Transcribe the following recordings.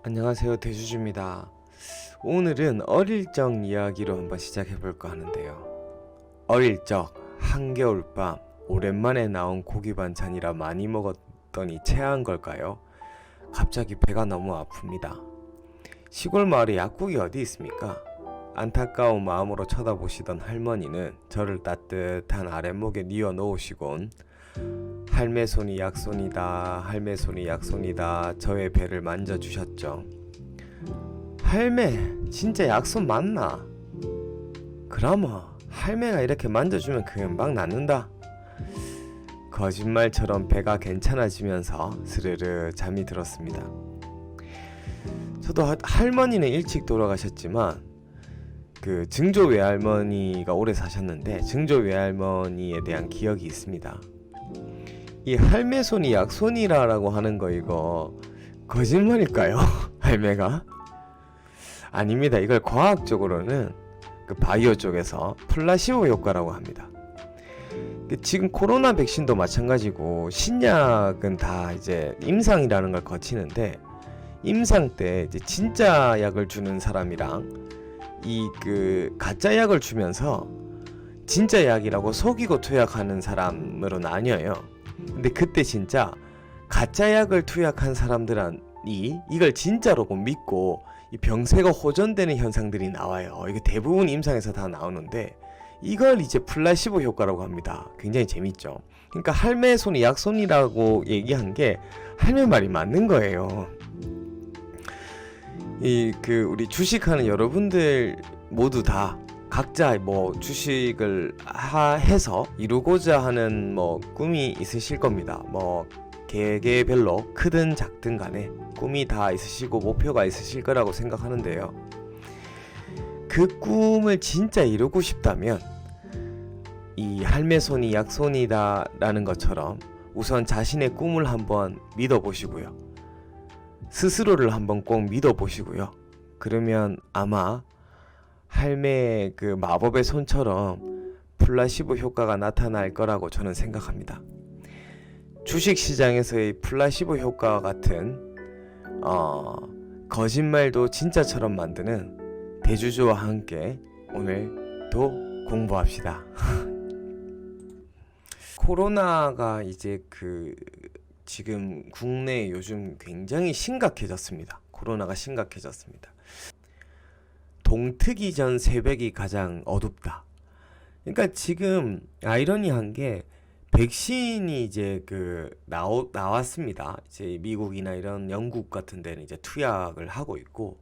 안녕하세요, 대주주입니다. 오늘은 어릴 적 이야기로 한번 시작해볼까 하는데요. 어릴 적 한겨울밤 오랜만에 나온 고기 반찬이라 많이 먹었더니 체한 걸까요? 갑자기 배가 너무 아픕니다. 시골 마을에 약국이 어디 있습니까? 안타까운 마음으로 쳐다보시던 할머니는 저를 따뜻한 아랫목에 뉘어 놓으시곤 할매 손이 약손이다, 할매 손이 약손이다 저의 배를 만져주셨죠. 할매 진짜 약손 맞나? 그라마 할매가 이렇게 만져주면 금방 낫는다. 거짓말처럼 배가 괜찮아지면서 스르르 잠이 들었습니다. 저도 할머니는 일찍 돌아가셨지만 그 증조 외할머니가 오래 사셨는데 증조 외할머니에 대한 기억이 있습니다. 이 할매 손이 약손이라고 하는 거 이거 거짓말일까요? 할매가? 아닙니다. 이걸 과학적으로는 그 바이오 쪽에서 플라시보 효과라고 합니다. 지금 코로나 백신도 마찬가지고 신약은 다 이제 임상이라는 걸 거치는데 임상 때 이제 진짜 약을 주는 사람이랑 이 그 가짜 약을 주면서 진짜 약이라고 속이고 투약하는 사람으로 나뉘어요. 근데 그때 진짜 가짜 약을 투약한 사람들이 이걸 진짜로 믿고 이 병세가 호전되는 현상들이 나와요. 이게 대부분 임상에서 다 나오는데 이걸 이제 플라시보 효과라고 합니다. 굉장히 재밌죠. 그러니까 할매 손이 약손이라고 얘기한 게 할매 말이 맞는 거예요. 우리 주식하는 여러분들 모두 다 각자 뭐 주식을 해서 이루고자 하는 뭐 꿈이 있으실 겁니다. 뭐 개개별로 크든 작든 간에 꿈이 다 있으시고 목표가 있으실 거라고 생각하는데요. 그 꿈을 진짜 이루고 싶다면 이 할매 손이 약손이다 라는 것처럼 우선 자신의 꿈을 한번 믿어보시고요. 스스로를 한번 꼭 믿어보시고요. 그러면 아마 할매의 그 마법의 손처럼 플라시보 효과가 나타날 거라고 저는 생각합니다. 주식시장에서의 플라시보 효과와 같은 거짓말도 진짜처럼 만드는 대주주와 함께 오늘도 공부합시다. 코로나가 이제 지금 국내에 요즘 굉장히 심각해졌습니다. 코로나가 심각해졌습니다. 동트기 전 새벽이 가장 어둡다. 그러니까 지금 아이러니한 게 백신이 이제 나왔습니다. 이제 미국이나 이런 영국 같은 데는 이제 투약을 하고 있고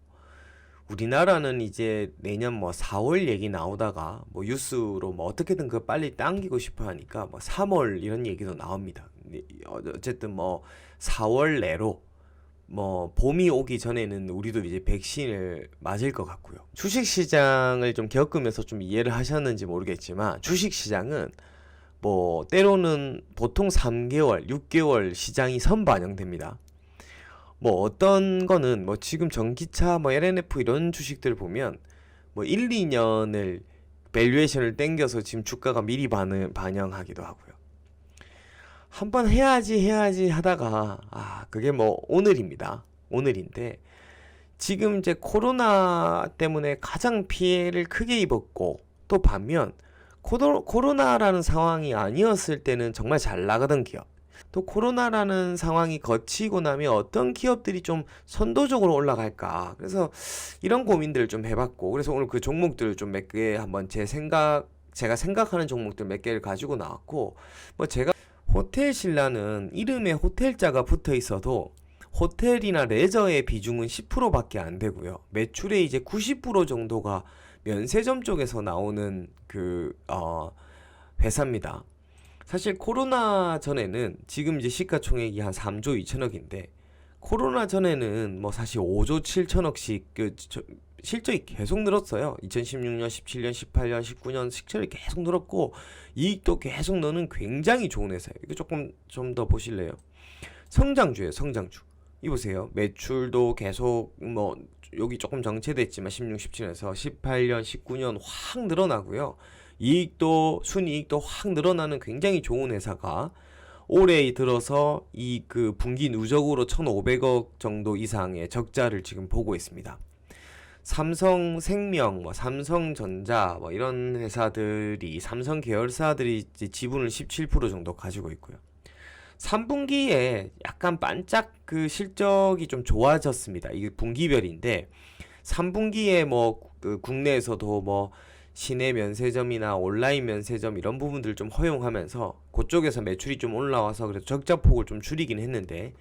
우리나라는 이제 내년 뭐 4월 얘기 나오다가 뭐 뉴스로 뭐 어떻게든 그 빨리 당기고 싶어 하니까 뭐 3월 이런 얘기도 나옵니다. 어쨌든 뭐 4월 내로 뭐 봄이 오기 전에는 우리도 이제 백신을 맞을 것 같고요. 주식시장을 좀 겪으면서 좀 이해를 하셨는지 모르겠지만 주식시장은 뭐 때로는 보통 3개월, 6개월 시장이 선반영됩니다. 뭐 어떤 거는 뭐 지금 전기차 뭐 LNF 이런 주식들 보면 뭐 1, 2년을 밸류에이션을 땡겨서 지금 주가가 미리 반영하기도 하고요. 한번 해야지 하다가 그게 뭐 오늘입니다. 오늘인데 지금 이제 코로나 때문에 가장 피해를 크게 입었고 또 반면 코로나라는 상황이 아니었을 때는 정말 잘 나가던 기업 또 코로나라는 상황이 거치고 나면 어떤 기업들이 좀 선도적으로 올라갈까 그래서 이런 고민들을 좀 해봤고 그래서 오늘 그 종목들을 좀 몇 개 한번 제가 생각하는 종목들 몇 개를 가지고 나왔고 뭐 제가 호텔 신라는 이름에 호텔자가 붙어 있어도 호텔이나 레저의 비중은 10%밖에 안 되고요. 매출의 이제 90% 정도가 면세점 쪽에서 나오는 회사입니다. 사실 코로나 전에는 지금 이제 시가총액이 한 3조 2천억인데 코로나 전에는 뭐 사실 5조 7천억씩 실적이 계속 늘었어요. 2016년, 17년, 18년, 19년 실적이 계속 늘었고 이익도 계속 넣는 굉장히 좋은 회사예요. 이거 조금 좀 더 보실래요? 성장주예요. 성장주. 이 보세요. 매출도 계속 뭐 여기 조금 정체됐지만 16, 17에서 18년, 19년 확 늘어나고요. 이익도 순이익도 확 늘어나는 굉장히 좋은 회사가 올해 들어서 이 그 분기 누적으로 1,500억 정도 이상의 적자를 지금 보고 있습니다. 삼성생명, 뭐 삼성전자, 뭐 이런 회사들이 삼성 계열사들이 이제 지분을 17% 정도 가지고 있고요. 3분기에 약간 반짝 그 실적이 좀 좋아졌습니다. 이게 분기별인데 3분기에 뭐 그 국내에서도 뭐 시내 면세점이나 온라인 면세점 이런 부분들 좀 허용하면서 그쪽에서 매출이 좀 올라와서 그래서 적자폭을 좀 줄이긴 했는데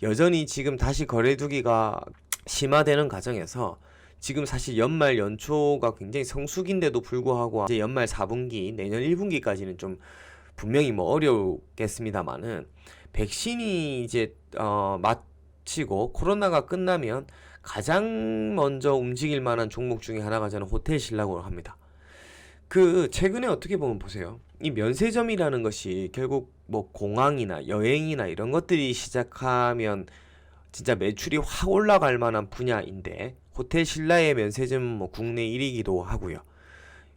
여전히 지금 다시 거래두기가 심화되는 과정에서 지금 사실 연말 연초가 굉장히 성수기인데도 불구하고 이제 연말 4분기 내년 1분기까지는 좀 분명히 뭐 어렵겠습니다만은 백신이 이제 마치고 코로나가 끝나면 가장 먼저 움직일 만한 종목 중에 하나가 저는 호텔 신라고 합니다. 그 최근에 어떻게 보면 보세요. 이 면세점이라는 것이 결국 뭐 공항이나 여행이나 이런 것들이 시작하면 진짜 매출이 확 올라갈 만한 분야인데 호텔 신라의 면세점 뭐 국내 1위기도 하고요.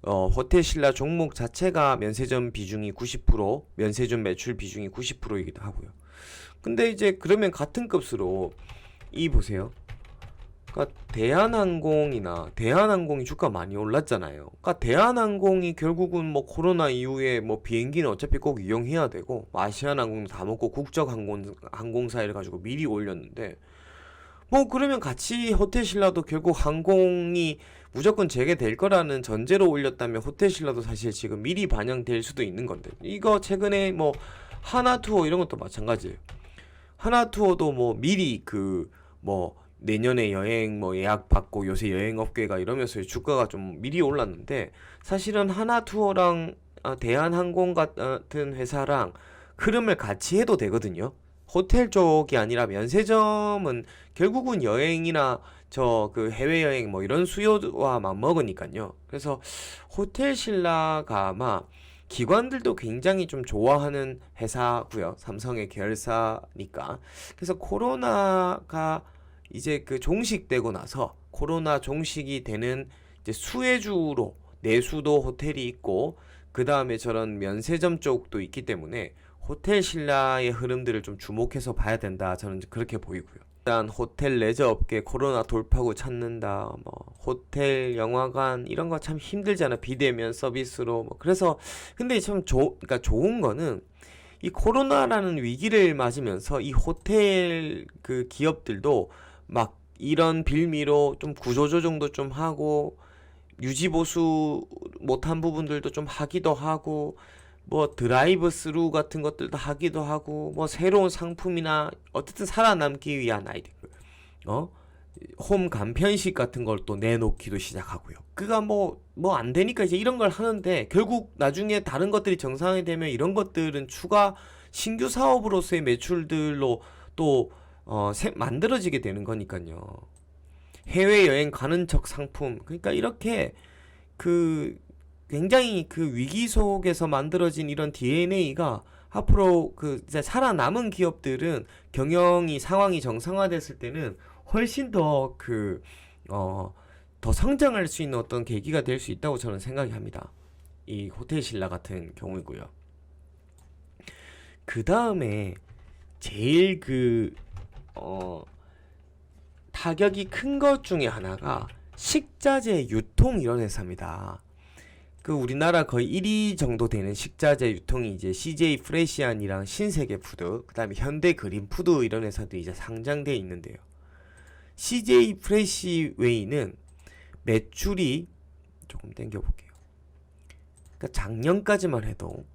호텔 신라 종목 자체가 면세점 비중이 90%, 면세점 매출 비중이 90%이기도 하고요. 근데 이제 그러면 같은 값으로 이 보세요. 그러니까 대한항공이 주가 많이 올랐잖아요. 그러니까 대한항공이 결국은 뭐 코로나 이후에 뭐 비행기는 어차피 꼭 이용해야 되고 아시아나항공도 다 먹고 국적항공사를 가지고 미리 올렸는데 뭐 그러면 같이 호텔신라도 결국 항공이 무조건 재개될 거라는 전제로 올렸다면 호텔신라도 사실 지금 미리 반영될 수도 있는 건데 이거 최근에 뭐 하나투어 이런 것도 마찬가지예요. 하나투어도 뭐 미리 그 뭐 내년에 여행 뭐 예약 받고 요새 여행업계가 이러면서 주가가 좀 미리 올랐는데 사실은 하나투어랑 대한항공 같은 회사랑 흐름을 같이 해도 되거든요. 호텔 쪽이 아니라 면세점은 결국은 여행이나 저 그 해외여행 뭐 이런 수요와 맞먹으니까요. 그래서 호텔 신라가 아마 기관들도 굉장히 좀 좋아하는 회사고요. 삼성의 계열사니까. 그래서 코로나가 이제 그 종식되고 나서 코로나 종식이 되는 이제 수혜주로 내수도 호텔이 있고 그 다음에 저런 면세점 쪽도 있기 때문에 호텔 신라의 흐름들을 좀 주목해서 봐야 된다. 저는 그렇게 보이고요. 일단 호텔 레저 업계 코로나 돌파구 찾는다. 뭐 호텔 영화관 이런 거 참 힘들잖아. 비대면 서비스로 뭐 그래서 근데 참 그러니까 좋은 거는 이 코로나라는 위기를 맞으면서 이 호텔 그 기업들도 막 이런 빌미로 좀 구조조정도 좀 하고 유지보수 못한 부분들도 좀 하기도 하고 뭐 드라이브 스루 같은 것들도 하기도 하고 뭐 새로운 상품이나 어쨌든 살아남기 위한 아이디어 홈 간편식 같은 걸 또 내놓기도 시작하고요. 그가 뭐 안 되니까 이제 이런 걸 하는데 결국 나중에 다른 것들이 정상이 되면 이런 것들은 추가 신규 사업으로서의 매출들로 또 만들어지게 되는 거니까요. 해외여행 가는 척 상품 그러니까 이렇게 그 굉장히 그 위기 속에서 만들어진 이런 DNA가 앞으로 그 이제 살아남은 기업들은 경영이 상황이 정상화됐을 때는 훨씬 더 더 성장할 수 있는 어떤 계기가 될 수 있다고 저는 생각이 합니다. 이 호텔 신라 같은 경우이고요. 그 다음에 제일 타격이 큰 것 중에 하나가 식자재 유통 이런 회사입니다. 그 우리나라 거의 1위 정도 되는 식자재 유통이 이제 CJ 프레시안이랑 신세계푸드, 그 다음에 현대그린푸드 이런 회사들이 이제 상장되어 있는데요. CJ 프레시웨이는 매출이 조금 땡겨볼게요. 그러니까 작년까지만 해도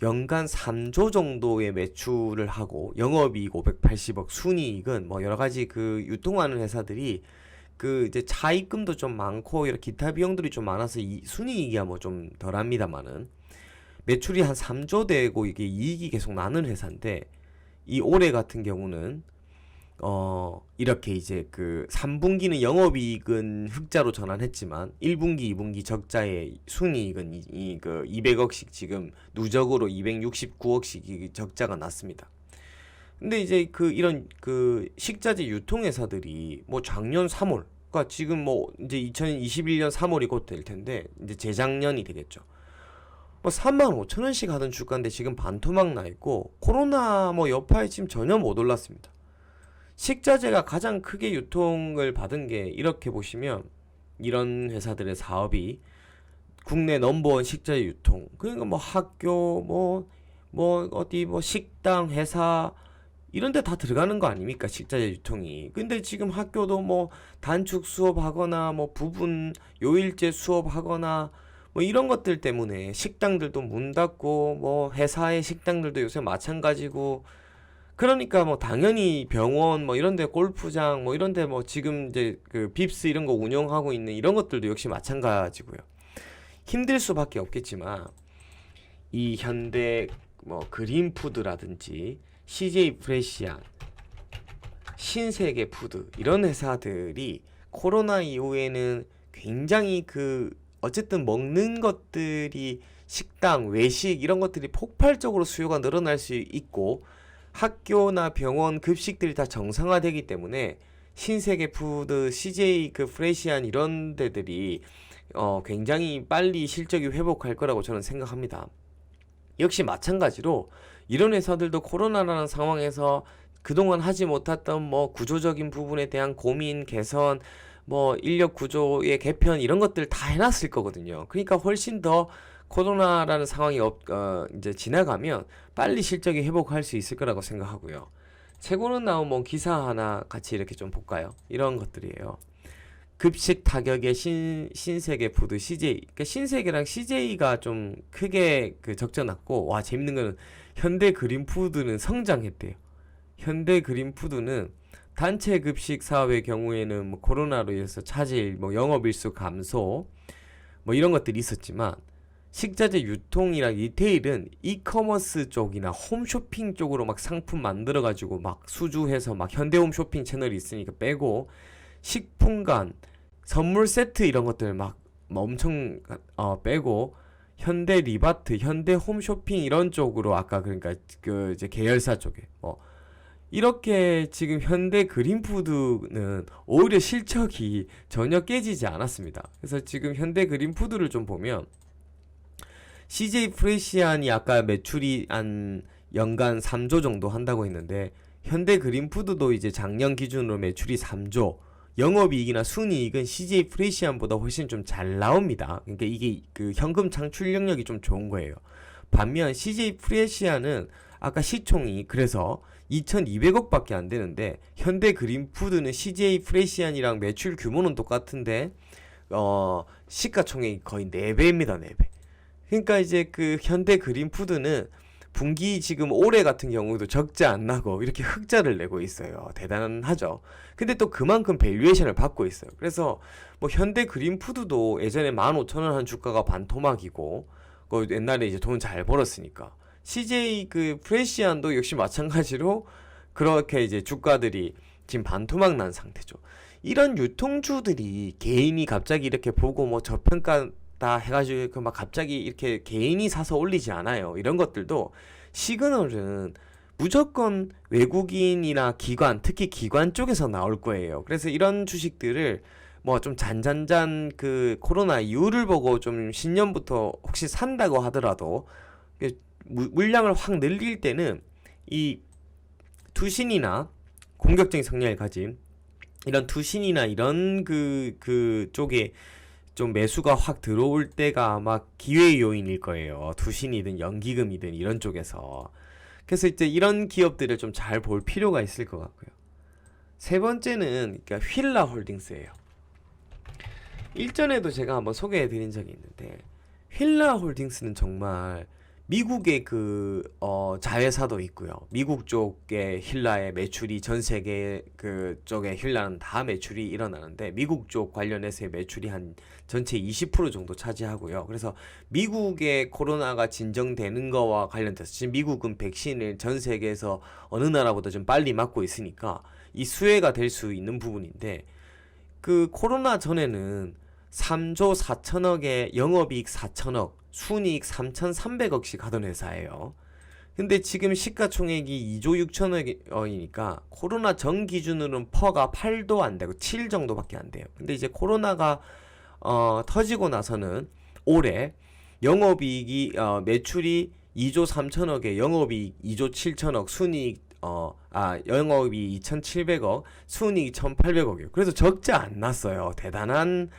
연간 3조 정도의 매출을 하고 영업이익 580억, 순이익은 뭐 여러 가지 그 유통하는 회사들이 그 이제 차입금도 좀 많고 이런 기타 비용들이 좀 많아서 이 순이익이야 뭐 좀 덜합니다만은 매출이 한 3조 되고 이게 이익이 계속 나는 회사인데 이 올해 같은 경우는 이렇게 이제 그 3분기는 영업이익은 흑자로 전환했지만 1분기, 2분기 적자의 순이익은 그 200억씩 지금 누적으로 269억씩 적자가 났습니다. 근데 이제 그 이런 그 식자재 유통회사들이 뭐 작년 3월, 그러니까 지금 뭐 이제 2021년 3월이 곧 될 텐데 이제 재작년이 되겠죠. 뭐 35,000원씩 하던 주가인데 지금 반토막 나 있고, 코로나 뭐 여파에 지금 전혀 못 올랐습니다. 식자재가 가장 크게 유통을 받은 게, 이렇게 보시면 이런 회사들의 사업이 국내 넘버원 식자재 유통, 그러니까 뭐 학교, 뭐 어디 뭐 식당, 회사 이런 데 다 들어가는 거 아닙니까? 식자재 유통이. 근데 지금 학교도 뭐 단축 수업하거나 뭐 부분 요일제 수업하거나 뭐 이런 것들 때문에 식당들도 문 닫고, 뭐 회사의 식당들도 요새 마찬가지고, 그러니까 뭐 당연히 병원 뭐 이런 데, 골프장 뭐 이런 데, 뭐 지금 이제 그 빕스 이런 거 운영하고 있는 이런 것들도 역시 마찬가지고요. 힘들 수밖에 없겠지만, 이 현대 뭐 그린푸드라든지 CJ 프레시안, 신세계 푸드 이런 회사들이 코로나 이후에는 굉장히 어쨌든 먹는 것들이, 식당, 외식 이런 것들이 폭발적으로 수요가 늘어날 수 있고, 학교나 병원 급식들이 다 정상화되기 때문에 신세계 푸드, CJ 프레시안 이런 데들이 굉장히 빨리 실적이 회복할 거라고 저는 생각합니다. 역시 마찬가지로 이런 회사들도 코로나라는 상황에서 그동안 하지 못했던 뭐 구조적인 부분에 대한 고민, 개선, 뭐 인력 구조의 개편 이런 것들 다 해놨을 거거든요. 그러니까 훨씬 더 코로나라는 상황이 이제 지나가면 빨리 실적이 회복할 수 있을 거라고 생각하고요. 최고로 나온 뭐 기사 하나 같이 이렇게 좀 볼까요? 이런 것들이에요. 급식 타격의 신세계 푸드 CJ. 그러니까 신세계랑 CJ가 좀 크게 적져놨고, 와 재밌는 거는 현대 그린푸드는 성장했대요. 현대 그린푸드는 단체 급식 사업의 경우에는 뭐 코로나로 인해서 차질, 뭐 영업일수 감소, 뭐 이런 것들이 있었지만, 식자재 유통이랑 리테일은 이커머스 쪽이나 홈쇼핑 쪽으로 막 상품 만들어가지고 막 수주해서, 막 현대홈 쇼핑 채널이 있으니까 빼고, 식품관, 선물 세트 이런 것들 막 엄청 빼고, 현대 리바트, 현대 홈쇼핑 이런 쪽으로, 아까 그러니까 이제 계열사 쪽에 이렇게 지금 현대 그린푸드는 오히려 실적이 전혀 깨지지 않았습니다. 그래서 지금 현대 그린푸드를 좀 보면, CJ 프레시안이 아까 매출이 한 연간 3조 정도 한다고 했는데, 현대 그린푸드도 이제 작년 기준으로 매출이 3조, 영업이익이나 순이익은 CJ 프레시안보다 훨씬 좀 잘 나옵니다. 그러니까 이게 현금 창출 능력이 좀 좋은 거예요. 반면 CJ 프레시안은 아까 시총이 그래서 2,200억밖에 안 되는데, 현대 그린푸드는 CJ 프레시안이랑 매출 규모는 똑같은데 시가총액이 거의 4배입니다. 4배. 그러니까 이제 현대 그린푸드는 분기 지금 올해 같은 경우도 적자 안 나고 이렇게 흑자를 내고 있어요. 대단하죠. 근데 또 그만큼 밸류에이션을 받고 있어요. 그래서 뭐 현대 그린푸드도 예전에 15,000원 한 주가가 반토막이고, 옛날에 이제 돈 잘 벌었으니까, CJ 프레시안도 역시 마찬가지로 그렇게 이제 주가들이 지금 반토막 난 상태죠. 이런 유통주들이 개인이 갑자기 이렇게 보고 뭐 저평가다 해가지고 막 갑자기 이렇게 개인이 사서 올리지 않아요. 이런 것들도 시그널은 무조건 외국인이나 기관, 특히 기관 쪽에서 나올 거예요. 그래서 이런 주식들을 뭐 좀 잔잔잔 코로나 이유를 보고 좀 신년부터 혹시 산다고 하더라도, 물량을 확 늘릴 때는 이 투신이나 공격적인 성향을 가진 이런 투신이나 이런 쪽에 좀 매수가 확 들어올 때가 아마 기회 요인일 거예요. 투신이든 연기금이든 이런 쪽에서. 그래서 이제 이런 기업들을 좀 잘 볼 필요가 있을 것 같고요. 세 번째는 그러니까 휠라 홀딩스예요. 일전에도 제가 한번 소개해 드린 적이 있는데, 휠라 홀딩스는 정말 미국의 자회사도 있고요. 미국 쪽의 힐라의 매출이 전 세계 쪽의 힐라는 다 매출이 일어나는데, 미국 쪽 관련해서의 매출이 한 전체 20% 정도 차지하고요. 그래서 미국의 코로나가 진정되는 거와 관련돼서 지금 미국은 백신을 전 세계에서 어느 나라보다 좀 빨리 맞고 있으니까 이 수혜가 될 수 있는 부분인데, 코로나 전에는 3조 4천억에 영업이익 4천억, 순이익 3,300억씩 하던 회사예요. 근데 지금 시가총액이 2조 6천억이니까 코로나 전 기준으로는 퍼가 8도 안 되고 7 정도밖에 안 돼요. 근데 이제 코로나가 터지고 나서는 올해 영업이익이 매출이 2조 3천억에 영업이익 2조 7천억, 순이익 영업이익 2,700억, 순이익 1,800억이에요. 그래서 적자 안 났어요. 대단한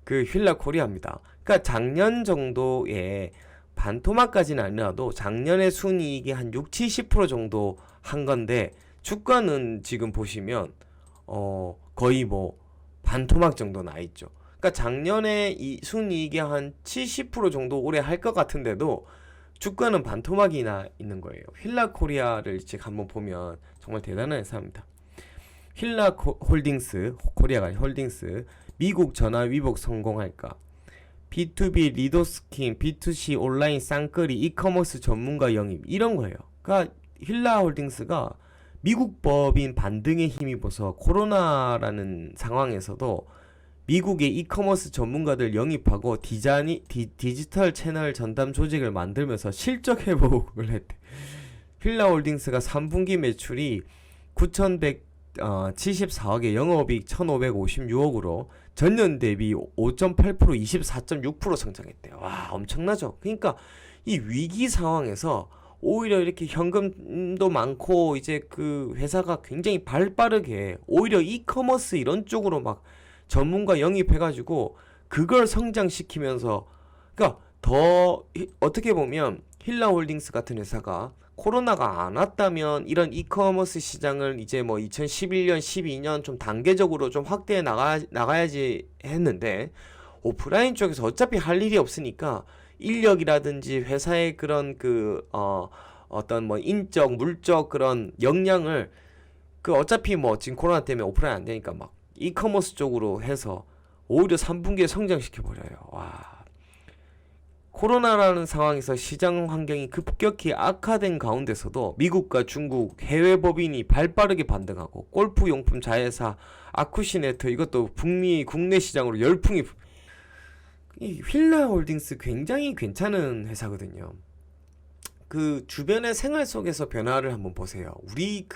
그 휠라 코리아입니다. 그러니까 작년 정도에 반토막까지는 아니라도 작년에 순이익이 한 6, 70% 정도 한 건데 주가는 지금 보시면 거의 뭐 반토막 정도 나 있죠. 그러니까 작년에 이 순이익이 한 70% 정도 올해 할 것 같은데도 주가는 반토막이나 있는 거예요. 휠라 코리아를 지금 한번 보면 정말 대단한 회사입니다. 휠라 홀딩스, 코리아가 홀딩스, 미국 전화 위복 성공할까? B2B 리더 스킨, B2C 온라인 쌍끌이, 이커머스 전문가 영입 이런 거예요. 그러니까 휠라 홀딩스가 미국 법인 반등에 힘입어서 코로나라는 상황에서도 미국의 이커머스 전문가들 영입하고 디지털 채널 전담 조직을 만들면서 실적 회복을 했대. 휠라 홀딩스가 3분기 매출이 9,174억에 영업이익 1,556억으로 전년 대비 5.8% 24.6% 성장했대요. 와, 엄청나죠. 그러니까 이 위기 상황에서 오히려 이렇게 현금도 많고 이제 그 회사가 굉장히 발빠르게 오히려 이커머스 이런 쪽으로 막 전문가 영입해가지고 그걸 성장시키면서, 그러니까 더 어떻게 보면 힐라홀딩스 같은 회사가 코로나가 안 왔다면 이런 이커머스 시장을 이제 뭐 2011년, 12년 좀 단계적으로 좀 확대해 나가야지 했는데 오프라인 쪽에서 어차피 할 일이 없으니까 인력이라든지 회사의 그런 어떤 뭐 인적, 물적 그런 역량을 그 어차피 뭐 지금 코로나 때문에 오프라인 안 되니까 막 이커머스 쪽으로 해서 오히려 3분기에 성장시켜 버려요. 와. 코로나라는 상황에서 시장 환경이 급격히 악화된 가운데서도 미국과 중국 해외 법인이 발빠르게 반등하고 골프 용품 자회사 아쿠시네트 이것도 북미 국내 시장으로 열풍이. 이 휠라 홀딩스 굉장히 괜찮은 회사거든요. 그 주변의 생활 속에서 변화를 한번 보세요. 우리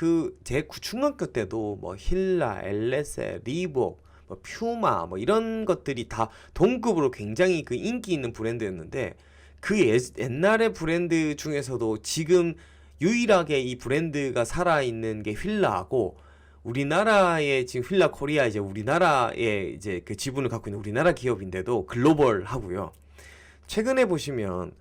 제 중학교 때도 뭐 힐라, 엘레세, 리복, 뭐 퓨마 뭐 이런 것들이 다 동급으로 굉장히 그 인기 있는 브랜드였는데 그 옛날의 브랜드 중에서도 지금 유일하게 이 브랜드가 살아있는 게 휠라하고 우리나라의 지금 휠라 코리아 이제 우리나라의 이제 그 지분을 갖고 있는 우리나라 기업인데도 글로벌 하고요. 최근에 보시면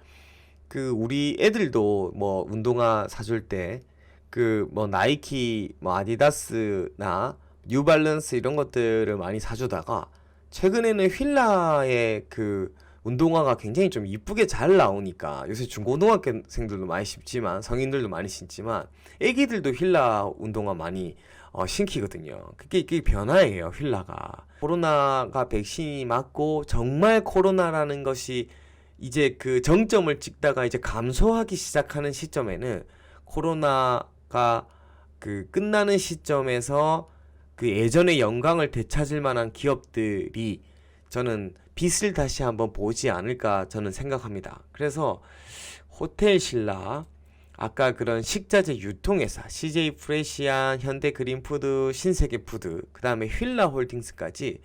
그 우리 애들도 뭐 운동화 사줄 때 그 뭐 나이키 뭐 아디다스나 뉴발란스 이런 것들을 많이 사주다가 최근에는 휠라의 그 운동화가 굉장히 좀 이쁘게 잘 나오니까 요새 중고등학생들도 많이 신지만 성인들도 많이 신지만 애기들도 휠라 운동화 많이 신기거든요. 그게 변화예요. 휠라가 코로나가 백신이 맞고 정말 코로나라는 것이 이제 그 정점을 찍다가 이제 감소하기 시작하는 시점에는 코로나가 그 끝나는 시점에서 그 예전의 영광을 되찾을 만한 기업들이 저는 빛을 다시 한번 보지 않을까 저는 생각합니다. 그래서 호텔신라, 아까 그런 식자재 유통회사 CJ 프레시안, 현대 그린푸드, 신세계푸드, 그 다음에 휠라 홀딩스까지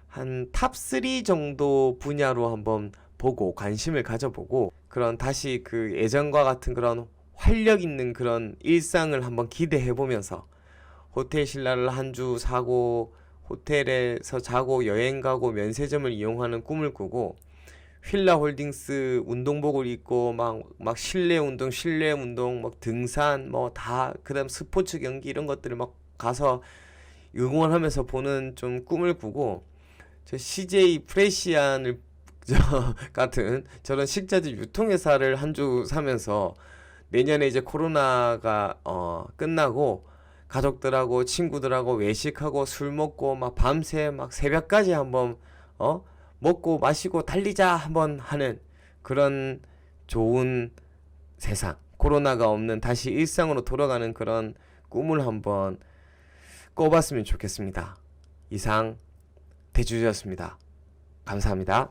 한 탑3 정도 분야로 한번 보고 관심을 가져보고 그런 다시 그 예전과 같은 그런 활력 있는 그런 일상을 한번 기대해보면서 호텔신라를 한 주 사고 호텔에서 자고 여행 가고 면세점을 이용하는 꿈을 꾸고 휠라 홀딩스 운동복을 입고 막 실내 운동, 막 등산, 뭐 다, 그 다음 스포츠 경기 이런 것들을 막 가서 응원하면서 보는 좀 꿈을 꾸고 저 CJ 프레시안을 같은 저런 식자재 유통회사를 한 주 사면서 내년에 이제 코로나가 끝나고 가족들하고 친구들하고 외식하고 술 먹고 막 밤새 막 새벽까지 한번 먹고 마시고 달리자 한번 하는 그런 좋은 세상, 코로나가 없는 다시 일상으로 돌아가는 그런 꿈을 한번 꿔봤으면 좋겠습니다. 이상 대주주였습니다. 감사합니다.